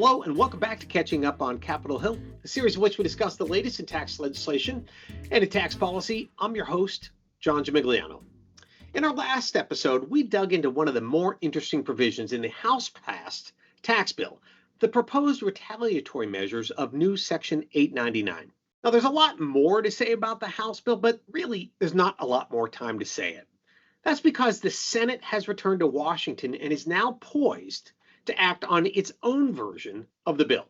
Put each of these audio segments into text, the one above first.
Hello, and welcome back to Catching Up on Capitol Hill, a series in which we discuss the latest in tax legislation and in tax policy. I'm your host, John Gimigliano. In our last episode, we dug into one of the more interesting provisions in the House-passed tax bill, the proposed retaliatory measures of new Section 899. Now, there's a lot more to say about the House bill, but really, there's not a lot more time to say it. That's because the Senate has returned to Washington and is now poised to act on its own version of the bill.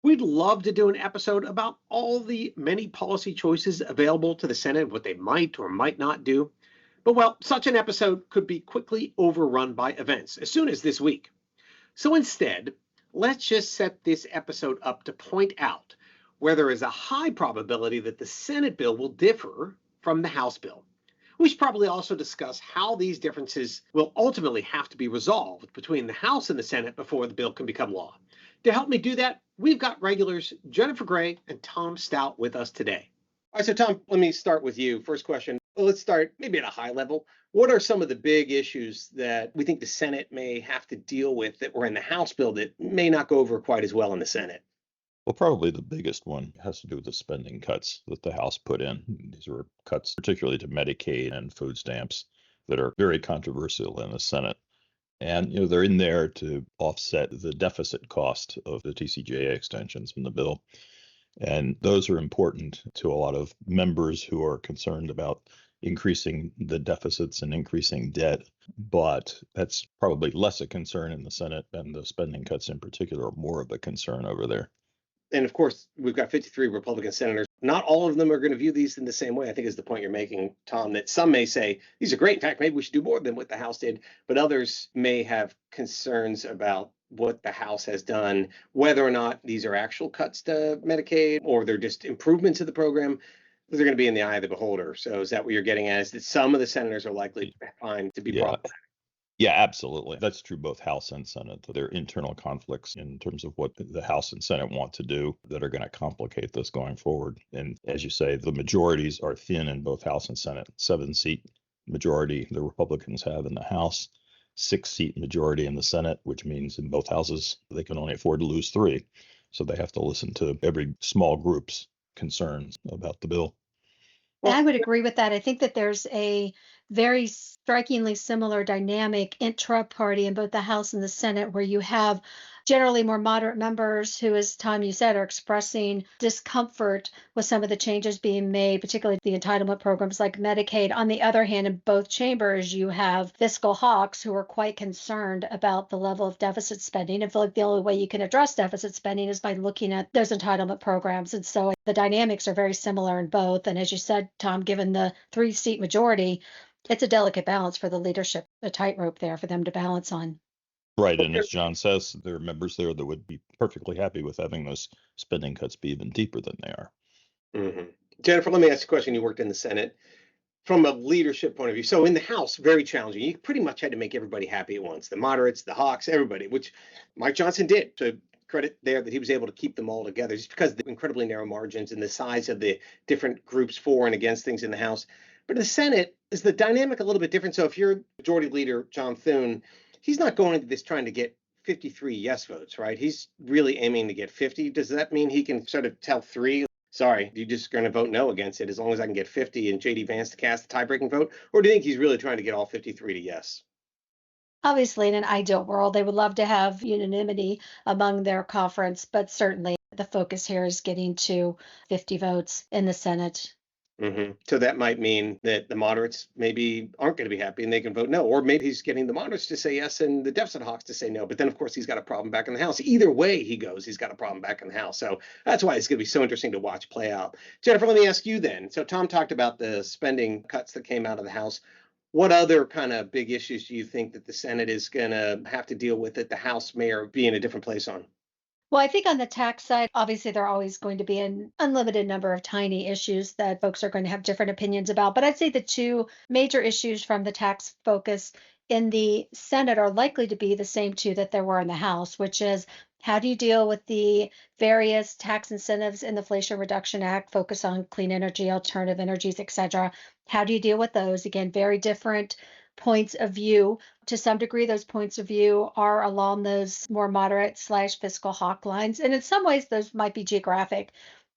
We'd love to do an episode about all the many policy choices available to the Senate, what they might or might not do. But well, such an episode could be quickly overrun by events as soon as this week. So instead, let's just set this episode up to point out where there is a high probability that the Senate bill will differ from the House bill. We should probably also discuss how these differences will ultimately have to be resolved between the House and the Senate before the bill can become law. To help me do that, we've got regulars Jennifer Gray and Tom Stout with us today. All right, so Tom, let me start with you. First question. Well, let's start maybe at a high level. What are some of the big issues that we think the Senate may have to deal with that were in the House bill that may not go over quite as well in the Senate? Well, probably the biggest one has to do with the spending cuts that the House put in. These were cuts particularly to Medicaid and food stamps that are very controversial in the Senate. And, they're in there to offset the deficit cost of the TCJA extensions in the bill. And those are important to a lot of members who are concerned about increasing the deficits and increasing debt. But that's probably less a concern in the Senate, and the spending cuts in particular are more of a concern over there. And of course, we've got 53 Republican senators. Not all of them are going to view these in the same way, I think is the point you're making, Tom, that some may say these are great. In fact, maybe we should do more than what the House did. But others may have concerns about what the House has done, whether or not these are actual cuts to Medicaid or they're just improvements to the program. They're going to be in the eye of the beholder. So is that what you're getting at? Is that some of the senators are likely to find to be problematic? Yeah, absolutely. That's true both House and Senate. There are internal conflicts in terms of what the House and Senate want to do that are going to complicate this going forward. And as you say, the majorities are thin in both House and Senate. 7-seat majority the Republicans have in the House, 6-seat majority in the Senate, which means in both houses they can only afford to lose 3. So they have to listen to every small group's concerns about the bill. And I would agree with that. I think that there's a very strikingly similar dynamic intra-party in both the House and the Senate, where you have generally more moderate members who, as Tom, you said, are expressing discomfort with some of the changes being made, particularly the entitlement programs like Medicaid. On the other hand, in both chambers, you have fiscal hawks who are quite concerned about the level of deficit spending. I feel like the only way you can address deficit spending is by looking at those entitlement programs. And so the dynamics are very similar in both. And as you said, Tom, given the 3-seat majority, it's a delicate balance for the leadership, a tightrope there for them to balance on. Right. And as John says, there are members there that would be perfectly happy with having those spending cuts be even deeper than they are. Mm-hmm. Jennifer, let me ask you a question. You worked in the Senate from a leadership point of view. So in the House, very challenging. You pretty much had to make everybody happy at once. The moderates, the hawks, everybody, which Mike Johnson did. So credit there that he was able to keep them all together just because of the incredibly narrow margins and the size of the different groups for and against things in the House. But in the Senate, is the dynamic a little bit different? So if you're Majority Leader John Thune, he's not going into this trying to get 53 yes votes, right? He's really aiming to get 50. Does that mean he can sort of tell 3, sorry, you're just going to vote no against it as long as I can get 50 and J.D. Vance to cast the tie-breaking vote? Or do you think he's really trying to get all 53 to yes? Obviously, in an ideal world, they would love to have unanimity among their conference, but certainly the focus here is getting to 50 votes in the Senate. Mm-hmm. So that might mean that the moderates maybe aren't going to be happy and they can vote no. Or maybe he's getting the moderates to say yes and the deficit hawks to say no. But then, of course, he's got a problem back in the House. Either way he goes, he's got a problem back in the House. So that's why it's going to be so interesting to watch play out. Jennifer, let me ask you then. So Tom talked about the spending cuts that came out of the House. What other kind of big issues do you think that the Senate is going to have to deal with that the House may be in a different place on? Well, I think on the tax side, obviously, there are always going to be an unlimited number of tiny issues that folks are going to have different opinions about. But I'd say the 2 major issues from the tax focus in the Senate are likely to be the same 2 that there were in the House, which is how do you deal with the various tax incentives in the Inflation Reduction Act, focus on clean energy, alternative energies, et cetera? How do you deal with those? Again, very different points of view. To some degree, those points of view are along those more moderate / fiscal hawk lines. And in some ways, those might be geographic,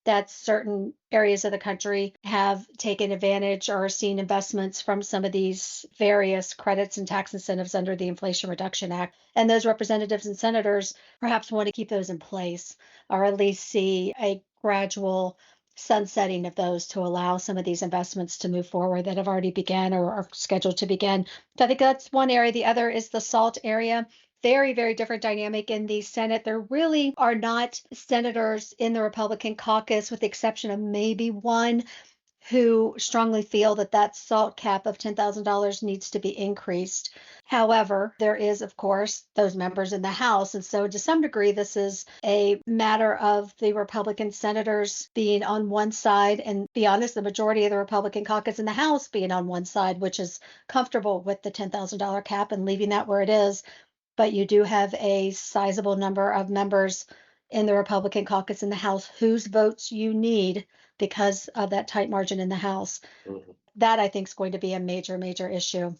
that certain areas of the country have taken advantage or seen investments from some of these various credits and tax incentives under the Inflation Reduction Act. And those representatives and senators perhaps want to keep those in place, or at least see a gradual sunsetting of those to allow some of these investments to move forward that have already begun or are scheduled to begin. So I think that's one area. The other is the SALT area. Very, very different dynamic in the Senate. There really are not senators in the Republican caucus, with the exception of maybe one, who strongly feel that that SALT cap of $10,000 needs to be increased. However, there is, of course, those members in the House. And so to some degree, this is a matter of the Republican senators being on one side, and be honest, the majority of the Republican caucus in the House being on one side, which is comfortable with the $10,000 cap and leaving that where it is. But you do have a sizable number of members in the Republican caucus in the House whose votes you need because of that tight margin in the House. Mhm. That, I think, is going to be a major, major issue.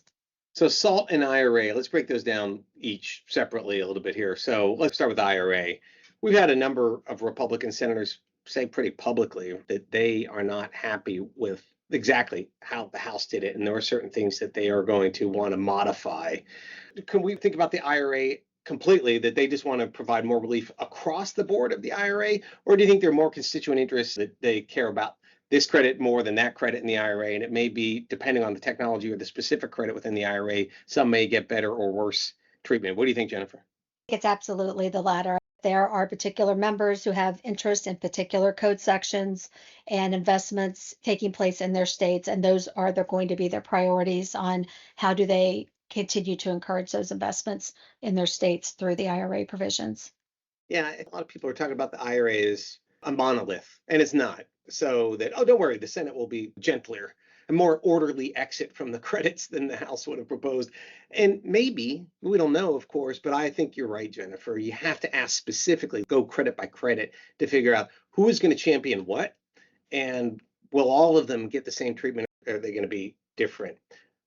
So SALT and IRA, let's break those down each separately a little bit here. So let's start with IRA. We've had a number of Republican senators say pretty publicly that they are not happy with exactly how the House did it, and there are certain things that they are going to want to modify. Can we think about the IRA completely, that they just want to provide more relief across the board of the IRA? Or do you think there are more constituent interests that they care about this credit more than that credit in the IRA? And it may be, depending on the technology or the specific credit within the IRA, some may get better or worse treatment. What do you think, Jennifer? It's absolutely the latter. There are particular members who have interest in particular code sections and investments taking place in their states, and those are going to be their priorities on how do they continue to encourage those investments in their states through the IRA provisions. Yeah, a lot of people are talking about the IRA as a monolith, and it's not. So that, oh, don't worry, the Senate will be gentler, a more orderly exit from the credits than the House would have proposed. And maybe, we don't know, of course, but I think you're right, Jennifer. You have to ask specifically, go credit by credit, to figure out who is going to champion what, and will all of them get the same treatment, or are they going to be different?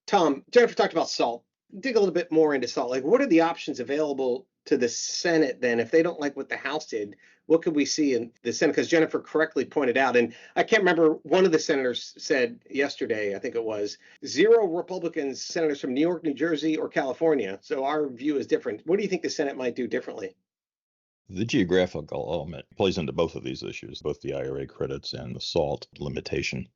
Tom, Jennifer talked about SALT. Dig a little bit more into SALT. Like, what are the options available to the Senate then? If they don't like what the House did, what could we see in the Senate? Because Jennifer correctly pointed out, and I can't remember, one of the senators said yesterday, I think it was, 0 Republicans, senators from New York, New Jersey, or California. So our view is different. What do you think the Senate might do differently? The geographical element plays into both of these issues, both the IRA credits and the SALT limitation.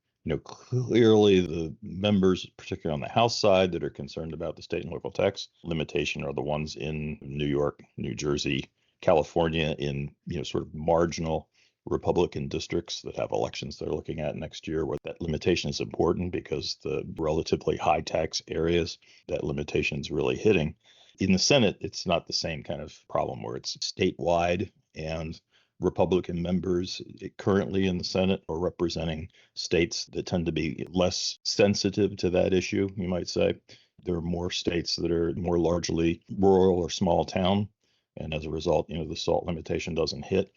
Clearly the members, particularly on the House side, that are concerned about the state and local tax limitation are the ones in New York, New Jersey, California, in sort of marginal Republican districts that have elections they're looking at next year, where that limitation is important because the relatively high tax areas, that limitation is really hitting. In the Senate, it's not the same kind of problem where it's statewide, and Republican members currently in the Senate are representing states that tend to be less sensitive to that issue, you might say. There are more states that are more largely rural or small town, and as a result, the SALT limitation doesn't hit.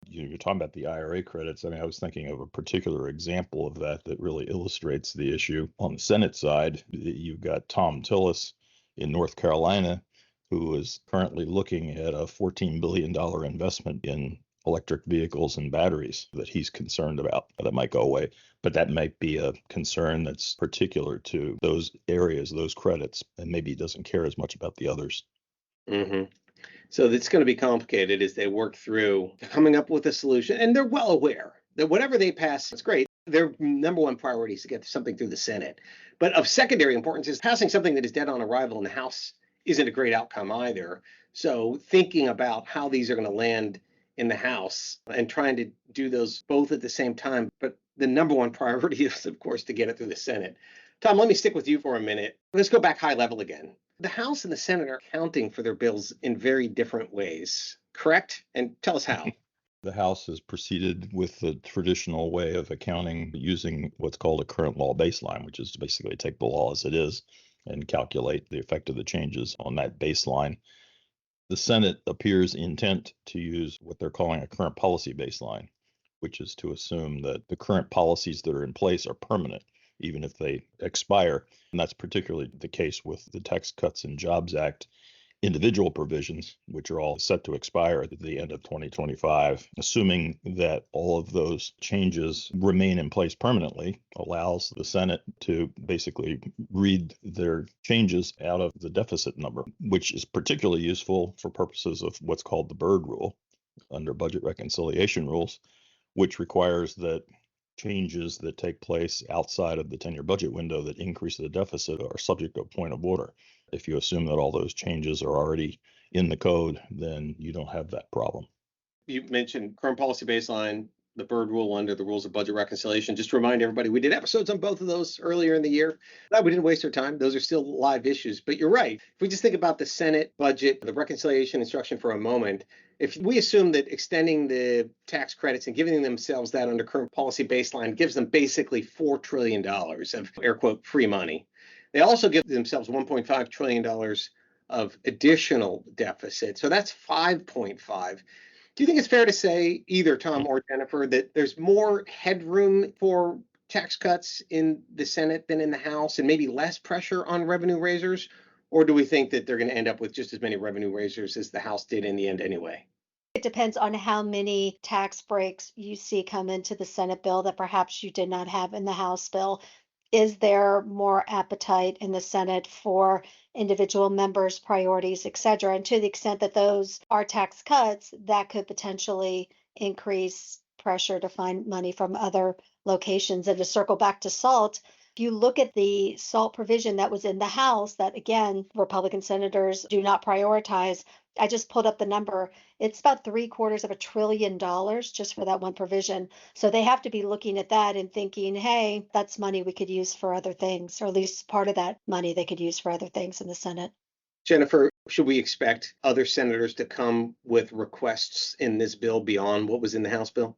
You're talking about the IRA credits. I mean, I was thinking of a particular example of that really illustrates the issue. On the Senate side, you've got Tom Tillis in North Carolina, who is currently looking at a $14 billion investment in electric vehicles and batteries that he's concerned about that might go away. But that might be a concern that's particular to those areas, those credits, and maybe he doesn't care as much about the others. Mm-hmm. So it's going to be complicated as they work through coming up with a solution. And they're well aware that whatever they pass, it's great. Their number one priority is to get something through the Senate. But of secondary importance is passing something that is dead on arrival in the House isn't a great outcome either. So thinking about how these are going to land in the House and trying to do those both at the same time. But the number one priority is, of course, to get it through the Senate. Tom, let me stick with you for a minute. Let's go back high level again. The House and the Senate are accounting for their bills in very different ways, correct? And tell us how. The House has proceeded with the traditional way of accounting using what's called a current law baseline, which is to basically take the law as it is and calculate the effect of the changes on that baseline. The Senate appears intent to use what they're calling a current policy baseline, which is to assume that the current policies that are in place are permanent even if they expire. And that's particularly the case with the Tax Cuts and Jobs Act individual provisions, which are all set to expire at the end of 2025. Assuming that all of those changes remain in place permanently, allows the Senate to basically read their changes out of the deficit number, which is particularly useful for purposes of what's called the Byrd rule under budget reconciliation rules, which requires that changes that take place outside of the 10-year budget window that increase the deficit are subject to a point of order. If you assume that all those changes are already in the code, then you don't have that problem. You mentioned current policy baseline, the Byrd rule under the rules of budget reconciliation. Just to remind everybody, we did episodes on both of those earlier in the year. We didn't waste our time. Those are still live issues. But you're right. If we just think about the Senate budget, the reconciliation instruction for a moment, if we assume that extending the tax credits and giving themselves that under current policy baseline gives them basically $4 trillion of air quote free money. They also give themselves $1.5 trillion of additional deficit. So that's 5.5. Do you think it's fair to say, either Tom or Jennifer, that there's more headroom for tax cuts in the Senate than in the House and maybe less pressure on revenue raisers? Or do we think that they're going to end up with just as many revenue raisers as the House did in the end anyway? It depends on how many tax breaks you see come into the Senate bill that perhaps you did not have in the House bill. Is there more appetite in the Senate for individual members' priorities, et cetera? And to the extent that those are tax cuts, that could potentially increase pressure to find money from other locations. And to circle back to SALT, if you look at the SALT provision that was in the House, that again, Republican senators do not prioritize. I just pulled up the number. It's about $750 billion just for that one provision. So they have to be looking at that and thinking, hey, that's money we could use for other things, or at least part of that money they could use for other things in the Senate. Jennifer, should we expect other senators to come with requests in this bill beyond what was in the House bill?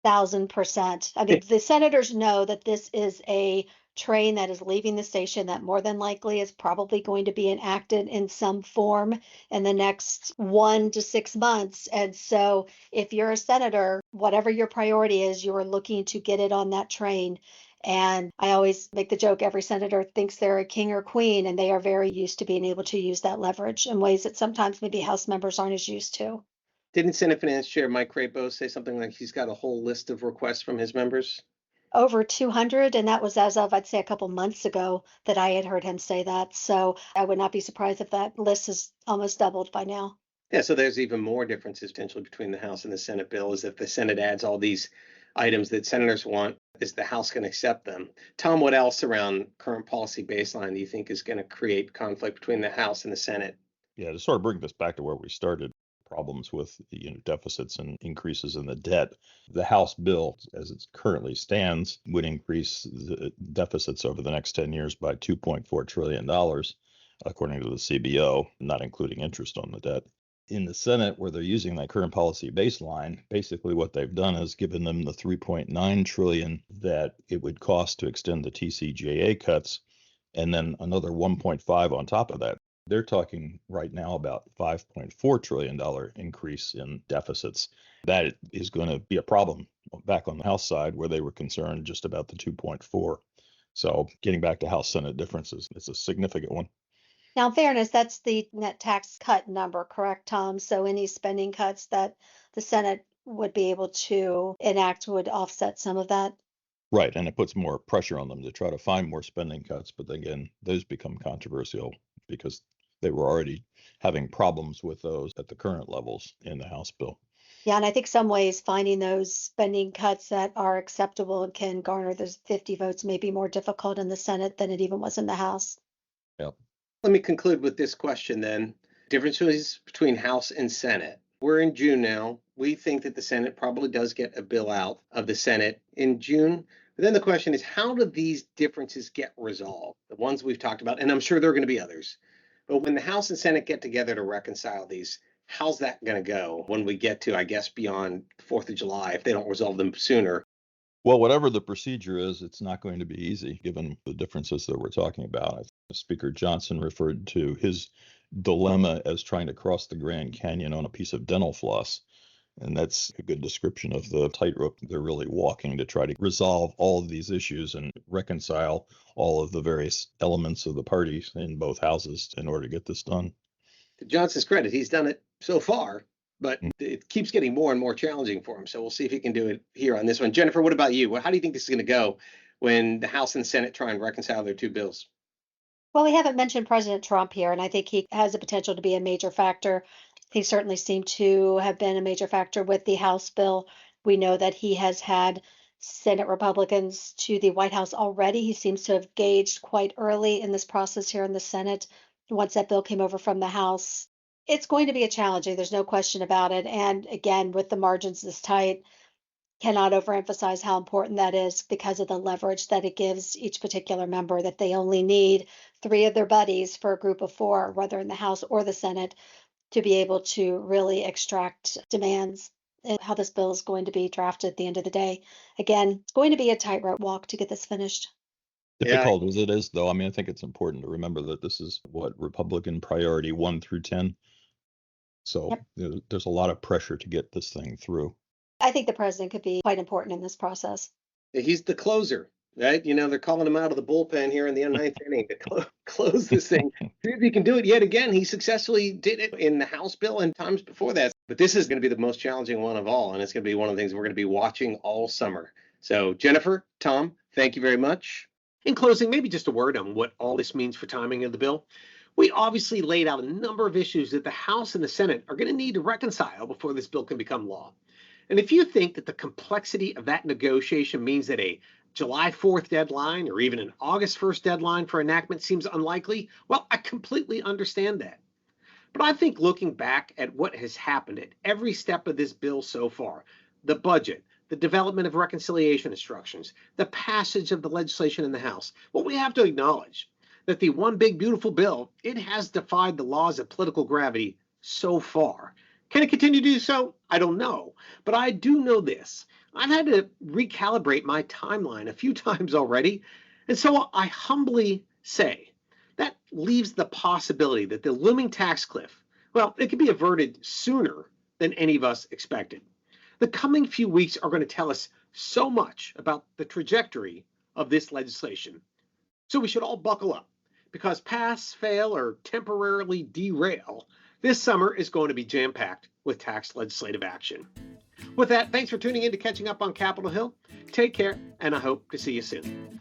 1,000%. I mean, the senators know that this is a train that is leaving the station that more than likely is probably going to be enacted in some form in the next 1 to 6 months. And so if you're a senator, whatever your priority is, you are looking to get it on that train. And I always make the joke, every senator thinks they're a king or queen, and they are very used to being able to use that leverage in ways that sometimes maybe House members aren't as used to. Didn't Senate Finance Chair Mike Crapo say something like he's got a whole list of requests from his members? Over 200, and that was as of, I'd say, a couple months ago that I had heard him say that. So I would not be surprised if that list is almost doubled by now. Yeah, so there's even more differences potentially between the House and the Senate bill, is if the Senate adds all these items that senators want, is the House going to accept them? Tom, what else around current policy baseline do you think is going to create conflict between the House and the Senate? Yeah, to sort of bring this back to where we started, problems with deficits and increases in the debt. The House bill, as it currently stands, would increase the deficits over the next 10 years by $2.4 trillion, according to the CBO, not including interest on the debt. In the Senate, where they're using that current policy baseline, basically what they've done is given them the $3.9 trillion that it would cost to extend the TCJA cuts, and then another 1.5 on top of that. They're talking right now about $5.4 trillion increase in deficits. That is going to be a problem back on the House side, where they were concerned just about the 2.4. So getting back to House Senate differences, it's a significant one. Now, in fairness, that's the net tax cut number, correct, Tom? So any spending cuts that the Senate would be able to enact would offset some of that. Right, and it puts more pressure on them to try to find more spending cuts. But again, those become controversial because they were already having problems with those at the current levels in the House bill. Yeah, and I think some ways finding those spending cuts that are acceptable and can garner those 50 votes may be more difficult in the Senate than it even was in the House. Yep. Let me conclude with this question then. Differences between House and Senate. We're in June now. We think that the Senate probably does get a bill out of the Senate in June. But then the question is, how do these differences get resolved? The ones we've talked about, and I'm sure there are going to be others. But when the House and Senate get together to reconcile these, how's that going to go when we get to, I guess, beyond 4th of July, if they don't resolve them sooner? Well, whatever the procedure is, it's not going to be easy given the differences that we're talking about. Speaker Johnson referred to his dilemma as trying to cross the Grand Canyon on a piece of dental floss. And that's a good description of the tightrope they're really walking to try to resolve all of these issues and reconcile all of the various elements of the parties in both houses in order to get this done. To Johnson's credit, he's done it so far, but it keeps getting more and more challenging for him. So we'll see if he can do it here on this one. Jennifer, what about you? How do you think this is going to go when the House and Senate try and reconcile their two bills? Well, we haven't mentioned President Trump here, and I think he has the potential to be a major factor. He certainly seemed to have been a major factor with the House bill. We know that he has had Senate Republicans to the White House already. He seems to have gauged quite early in this process here in the Senate, once that bill came over from the House. It's going to be a challenging, there's no question about it. And again, with the margins this tight, cannot overemphasize how important that is because of the leverage that it gives each particular member, that they only need three of their buddies for a group of four, whether in the House or the Senate, to be able to really extract demands and how this bill is going to be drafted at the end of the day. Again, it's going to be a tightrope walk to get this finished. Difficult as it is, though, I mean, I think it's important to remember that this is Republican priority 1 through 10. So there's a lot of pressure to get this thing through. I think the president could be quite important in this process. He's the closer, right? They're calling him out of the bullpen here in the ninth inning to close this thing. See if he can do it yet again. He successfully did it in the House bill and times before that. But this is going to be the most challenging one of all, and it's going to be one of the things we're going to be watching all summer. So, Jennifer, Tom, thank you very much. In closing, maybe just a word on what all this means for timing of the bill. We obviously laid out a number of issues that the House and the Senate are going to need to reconcile before this bill can become law. And if you think that the complexity of that negotiation means that a July 4th deadline or even an August 1st deadline for enactment seems unlikely, well, I completely understand that. But I think looking back at what has happened at every step of this bill so far, the budget, the development of reconciliation instructions, the passage of the legislation in the House, well, we have to acknowledge that the one big beautiful bill, it has defied the laws of political gravity so far. Can it continue to do so? I don't know. But I do know this. I've had to recalibrate my timeline a few times already. And so I humbly say that leaves the possibility that the looming tax cliff, well, it could be averted sooner than any of us expected. The coming few weeks are going to tell us so much about the trajectory of this legislation. So we should all buckle up because pass, fail, or temporarily derail, this summer is going to be jam-packed with tax legislative action. With that, thanks for tuning in to Catching Up on Capitol Hill. Take care, and I hope to see you soon.